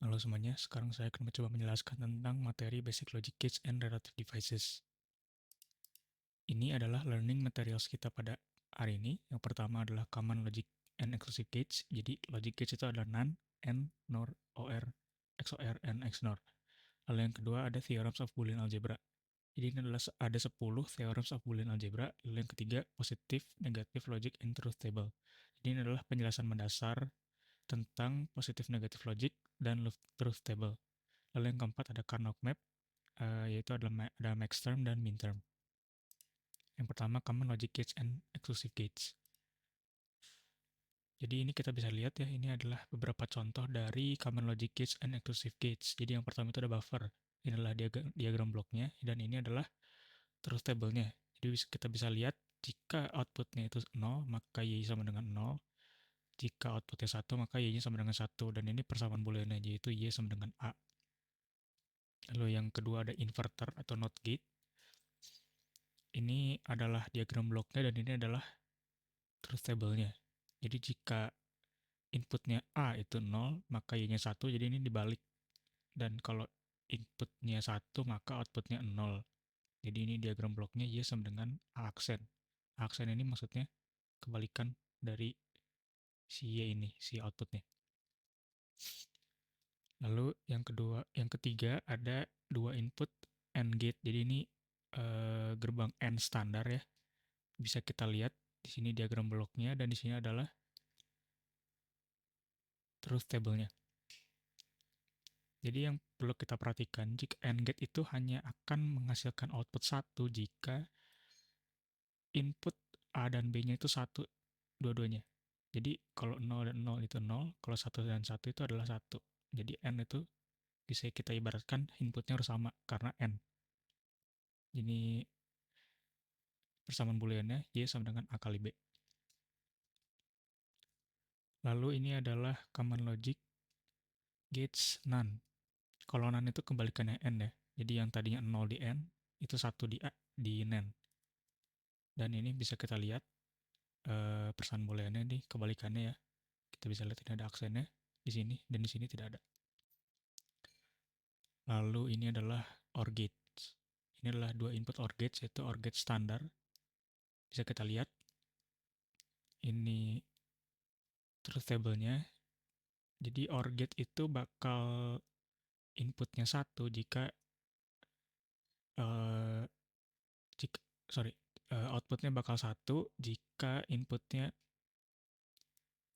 Halo semuanya, sekarang saya akan mencoba menjelaskan tentang materi Basic Logic Gates and Relative Devices. Ini adalah learning materials kita pada hari ini. Yang pertama adalah Common Logic and Exclusive Gates. Jadi Logic Gates itu adalah NaN, AND, NOR, OR, XOR, and XNOR. Lalu yang kedua ada Theorems of Boolean Algebra. Jadi ini adalah ada 10 Theorems of Boolean Algebra. Lalu yang ketiga Positive, Negative Logic, and Truth Table. Jadi ini adalah penjelasan mendasar tentang Positive Negative Logic dan Truth Table. Lalu yang keempat ada Karnaugh Map, yaitu ada max term dan min term. Yang pertama Common Logic Gates and Exclusive Gates. Jadi ini kita bisa lihat ya, ini adalah beberapa contoh dari Common Logic Gates and Exclusive Gates. Jadi yang pertama itu ada buffer, ini adalah diagram bloknya, dan ini adalah truth table-nya. Jadi kita bisa lihat jika outputnya itu 0, maka Y sama dengan 0. Jika outputnya 1, maka Y-nya sama dengan 1. Dan ini persamaan booleannya, yaitu Y sama dengan A. Lalu yang kedua ada inverter atau NOT gate. Ini adalah diagram bloknya dan ini adalah truth table-nya. Jadi jika inputnya A itu 0, maka Y-nya 1, jadi ini dibalik. Dan kalau inputnya 1, maka outputnya 0. Jadi ini diagram bloknya Y sama dengan A aksen. A aksen ini maksudnya kebalikan dari si Y ini, si outputnya. Lalu yang ketiga ada dua input AND gate. Jadi ini gerbang AND standar ya. Bisa kita lihat di sini diagram bloknya dan di sini adalah truth table-nya. Jadi yang perlu kita perhatikan, jika AND gate itu hanya akan menghasilkan output 1 jika input A dan B-nya itu 1 dua-duanya. Jadi kalau 0 dan 0 itu 0, kalau 1 dan 1 itu adalah 1. Jadi AND itu bisa kita ibaratkan inputnya harus sama karena AND. Ini persamaan booleannya Y sama dengan A kali B. Lalu ini adalah common logic gates NaN. Kalau NaN itu kebalikannya AND ya. Jadi yang tadinya 0 di AND, itu 1 di NaN. Dan ini bisa kita lihat persamaan booleannya nih kebalikannya ya. Kita bisa lihat ini ada aksennya di sini dan di sini tidak ada. Lalu ini adalah OR gates. Ini adalah dua input OR gates, yaitu OR gate standar. Bisa kita lihat ini truth table-nya. Jadi OR gate itu bakal inputnya 1 jika uh, jika sorry outputnya bakal 1 jika inputnya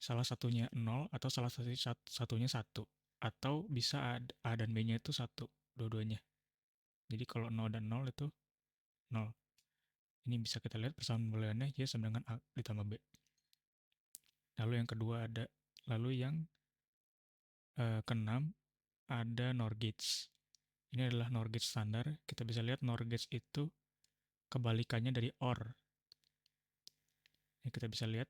salah satunya 0 atau salah satunya 1, atau bisa A dan B-nya itu 1 dua-duanya. Jadi kalau 0 dan 0 itu 0. Ini bisa kita lihat persamaan booleannya Y sama dengan A ditambah B. Lalu yang kedua ada, lalu yang keenam ada NOR gates. Ini adalah NOR gates standar. Kita bisa lihat NOR gates itu kebalikannya dari OR. Ini kita bisa lihat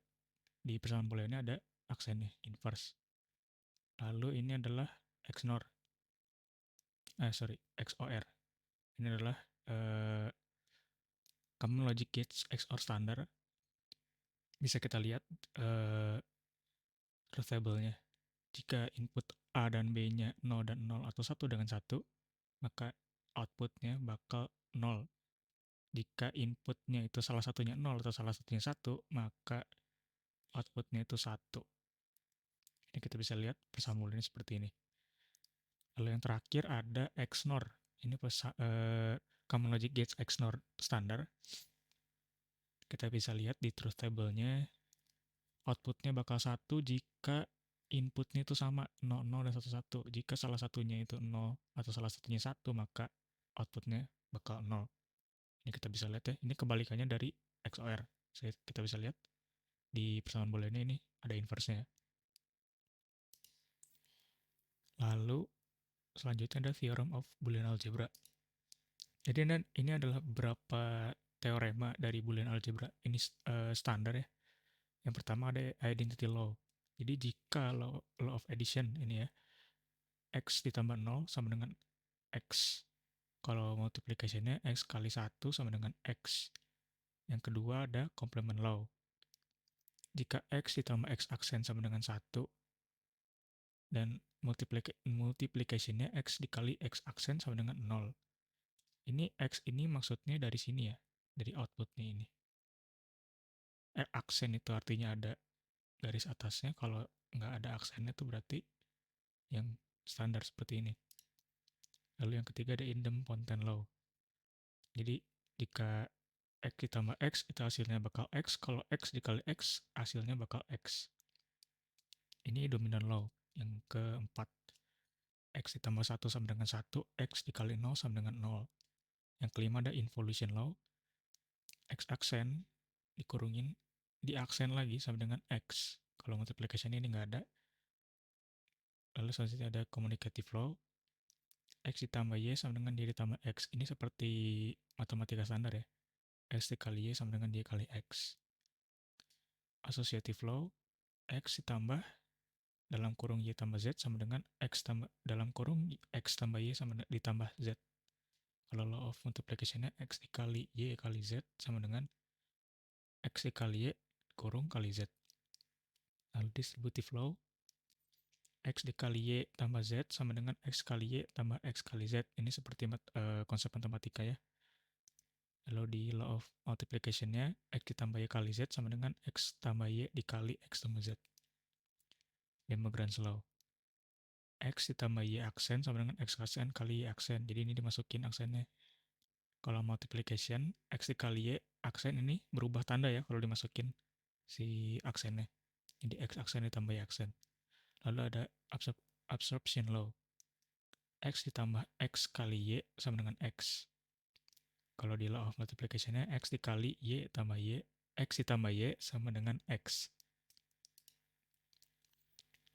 di persamaan booleannya ada aksennya, inverse. Lalu ini adalah XNOR. XOR. Ini adalah Common Logic Gates XOR standar. Bisa kita lihat truth table-nya. Jika input A dan B-nya 0 dan 0 atau 1 dengan 1, maka outputnya bakal 0. Jika inputnya itu salah satunya 0 atau salah satunya 1, maka outputnya itu 1. Ini kita bisa lihat persamaan seperti ini. Lalu yang terakhir ada XNOR. Ini Common Logic Gates XNOR standar. Kita bisa lihat di truth table-nya, outputnya bakal 1 jika inputnya itu sama 0, 0 dan 1, 1. Jika salah satunya itu 0 atau salah satunya 1, maka outputnya bakal 0. Ini kita bisa lihat ya, ini kebalikannya dari XOR. Kita bisa lihat di persamaan booleannya ini ada inverse-nya. Lalu selanjutnya ada theorem of Boolean algebra. Jadi ini adalah beberapa teorema dari Boolean algebra. Ini standar ya. Yang pertama ada identity law. Jadi jika law of addition ini ya, X ditambah 0 sama dengan X. Kalau multiplication-nya X kali 1 sama dengan X. Yang kedua ada complement law. Jika X ditambah X aksen sama dengan 1, dan multiplication-nya X dikali X aksen sama dengan 0. Ini X ini maksudnya dari sini ya, dari outputnya ini. Aksen itu artinya ada garis atasnya, kalau nggak ada aksennya itu berarti yang standar seperti ini. Lalu yang ketiga ada idempotent law. Jadi jika X ditambah X, itu hasilnya bakal X. Kalau X dikali X, hasilnya bakal X. Ini dominant law. Yang keempat, X ditambah 1 sama dengan 1, X dikali 0 sama dengan 0. Yang kelima ada involution law. X aksen dikurungin, di aksen lagi sama dengan X. Kalau multiplication ini nggak ada. Lalu selanjutnya ada communicative law. X ditambah Y sama dengan Y ditambah X. Ini seperti matematika standar ya. X dikali Y sama dengan Y kali X. Associative law, X ditambah dalam kurung Y tambah Z sama dengan X tambah dalam kurung X tambah Y sama ditambah Z. Kalau law of multiplication-nya X dikali Y kali Z sama dengan X dikali Y kurung kali Z. Lalu distributive law, X dikali Y tambah Z sama dengan X kali Y tambah X kali Z. Ini seperti konsep matematika ya. Lalu di law of multiplication-nya, X ditambah Y kali Z sama dengan X tambah Y dikali X tambah Z. De Morgan's law. X ditambah Y aksen sama dengan X aksen kali Y aksen. Jadi ini dimasukin aksennya. Kalau multiplication, X dikali Y aksen ini berubah tanda ya kalau dimasukin si aksennya. Jadi X aksen ditambah Y aksen. Lalu ada absorption law. X ditambah X kali Y sama dengan X. Kalau di law of multiplication-nya, X dikali Y tambah Y, X ditambah Y sama dengan X.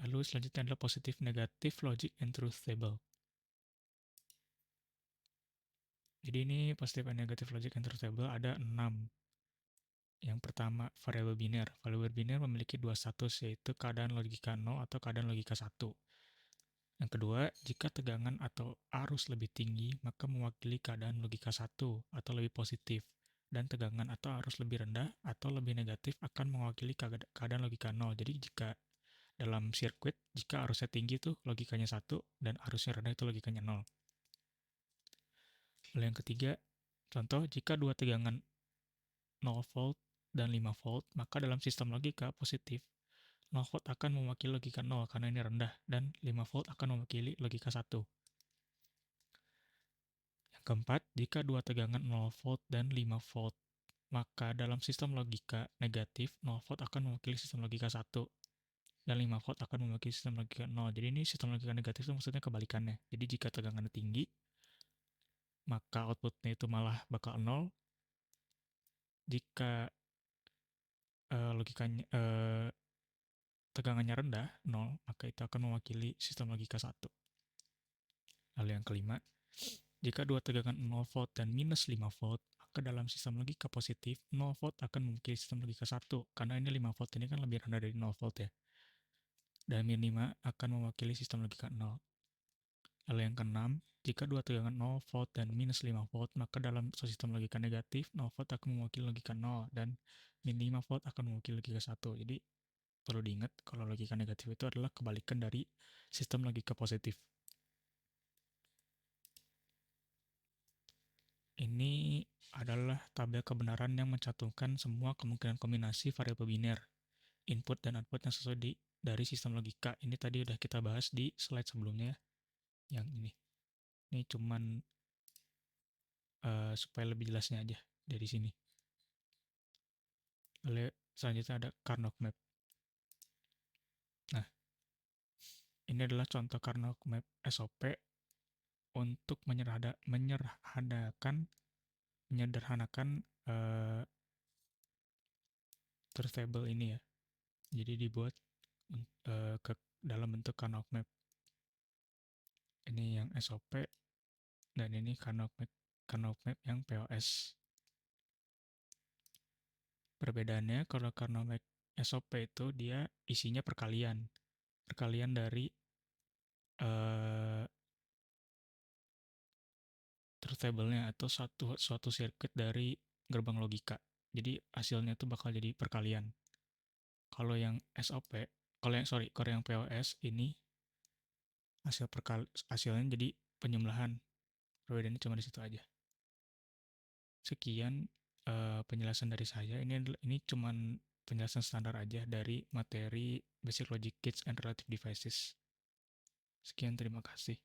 Lalu selanjutnya adalah positive negative logic and truth table. Jadi ini positive and negative logic and truth table ada 6. Yang pertama, variabel biner. Variabel biner memiliki dua status, yaitu keadaan logika 0 atau keadaan logika 1. Yang kedua, jika tegangan atau arus lebih tinggi, maka mewakili keadaan logika 1 atau lebih positif. Dan tegangan atau arus lebih rendah atau lebih negatif akan mewakili keadaan logika 0. Jadi jika dalam sirkuit, jika arusnya tinggi itu logikanya 1, dan arusnya rendah itu logikanya 0. Lalu yang ketiga, contoh jika dua tegangan 0 volt dan 5 volt, maka dalam sistem logika positif, 0 volt akan mewakili logika 0 karena ini rendah, dan 5 volt akan mewakili logika 1. Yang keempat, jika dua tegangan 0 volt dan 5 volt, maka dalam sistem logika negatif, 0 volt akan mewakili sistem logika 1, dan 5 volt akan mewakili sistem logika 0. Jadi ini sistem logika negatif itu maksudnya kebalikannya. Jadi jika tegangannya tinggi, maka outputnya itu malah bakal 0. Jika logikanya tegangannya rendah, 0, maka itu akan mewakili sistem logika 1. Lalu yang kelima, jika dua tegangan 0 volt dan minus 5 volt, maka dalam sistem logika positif, 0 volt akan mewakili sistem logika 1, karena ini 5 volt ini kan lebih rendah dari 0 volt ya. Dan min 5 akan mewakili sistem logika 0. Lalu yang keenam, jika dua tegangan 0 volt dan minus 5 volt, maka dalam sistem logika negatif, 0 volt akan mewakili logika 0, dan min 5 volt akan mewakili logika 1. Jadi perlu diingat kalau logika negatif itu adalah kebalikan dari sistem logika positif. Ini adalah tabel kebenaran yang mencantumkan semua kemungkinan kombinasi variabel biner, input dan output yang sesuai dari sistem logika. Ini tadi udah kita bahas di slide sebelumnya, yang ini. Ini cuman supaya lebih jelasnya aja dari sini. Lalu selanjutnya ada Carnot map. Nah, ini adalah contoh Carnot map SOP untuk menyederhanakan truth table ini ya. Jadi dibuat ke dalam bentuk Carnot map. Ini yang SOP dan ini Carnot map yang POS. Perbedaannya kalau Carnot map SOP itu dia isinya perkalian dari truth table-nya atau suatu sirkuit dari gerbang logika. Jadi hasilnya itu bakal jadi perkalian. Kalau yang SOP, kalau yang POS ini hasilnya jadi penjumlahan. Perbedaannya cuma di situ aja. Sekian penjelasan dari saya. Ini cuman penjelasan standar aja dari materi Basic Logic Gates and Relative Devices. Sekian, terima kasih.